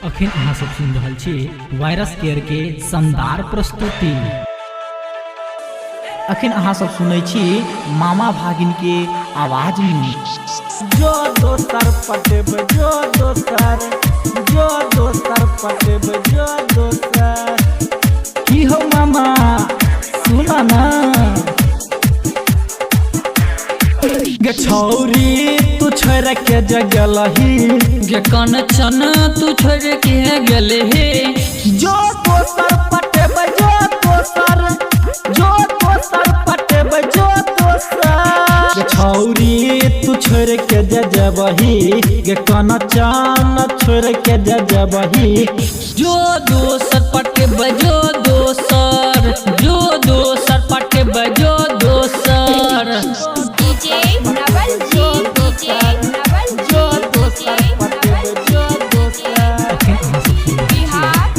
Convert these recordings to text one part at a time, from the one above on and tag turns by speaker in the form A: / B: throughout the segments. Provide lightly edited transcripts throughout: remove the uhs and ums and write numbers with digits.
A: अखन अहाँ सब सुन रहल छी वायरस केयर के शानदार प्रस्तुति। अखन अहाँ सब सुनै छी मामा भागिन के आवाज में।
B: जो दोसर पटेब जो दोसर पटेब जो दोसर।
A: की हो मामा सुना ना
B: गे छौरी तू छोड़ के जगलही,
C: गे कनचन तू छोड़ के गेले हे।
B: जो दोसर पटेब जो दोसर पटेब जो दोसर। गे छौरी तू छोड़ के जबही, गे कनचन छोड़ के जबही।
C: जो दोसर पटेब जो दोसर पटेब जो दोसर।
D: डीजे नवल जी
A: अखन अहाँ सब सुन रहल छी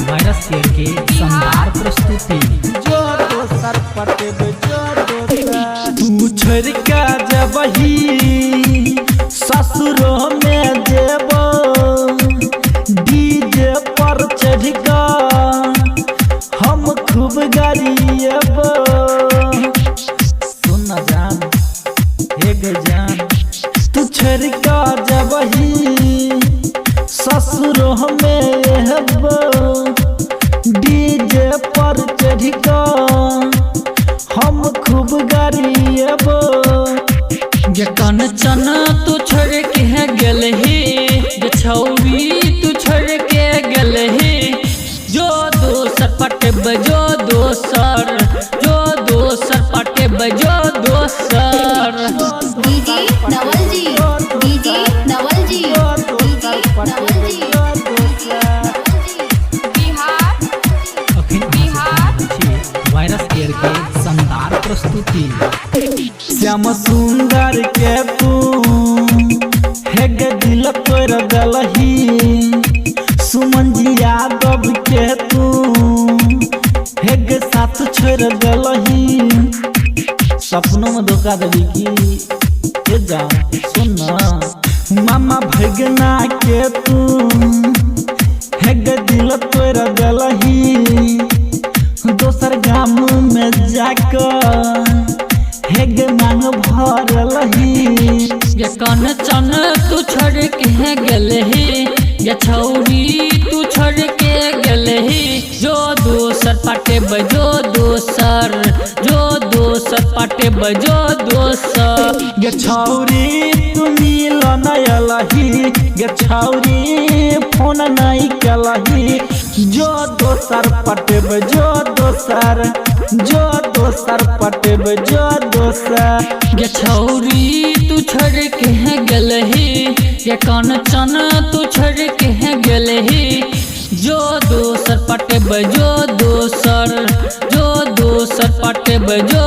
A: वायरस केयर के शानदार प्रस्तुति।
B: जो दोसर पटेब जो दोसर। तू छोड़ के जबही ससुरो में जेबो, डीजे पर चढ़ के हम खूब गरिएबो। सुन ना जान हे गे जान, तू छोड़ के जबही ससुरो में हेबो, डीजे पर चढ़ के हम खूब गरिएबो।
C: गे कनचन तू छोड़ के गेले हे, गे छौरी तू छोड़ के गेले हे। जो दोसर पटेब जो दोसर पटेब जो दोसर।
D: डीजे नवल जी बिहार
A: अखन अहाँ सब सुन रहल छी वायरस केयर के शानदार प्रस्तुति।
B: श्याम सुंदर के तू हे गे दिल तोड़ गलही, सुमन जी यादव के तू हे गे साथ छोड़ गलही। सपनों में धोखा देवी की हे जा सुन ना। मामा भगना के तू हे गे दिल तोड़ गलही, दोसर गाम में जाकर हे गे मांग भरलही।
C: गे कनचन तू छोड़ के गेले हे, गे छौरी तू छोड़ के गेले हे। जो दोसर पटेब जो दोसर पटेब जो दोसर।
B: गे छौरी तू मिल नयलही, गे छौरी फोन नहीं कलही। जो दोसर पटेब जो दोसर पटेब जो दोसर।
C: गे छौरी तू छोड़ के गेले हे, गे कनचन तू छोड़ के गेले हे। जो दोसर पटेब जो दोसर पटेब जो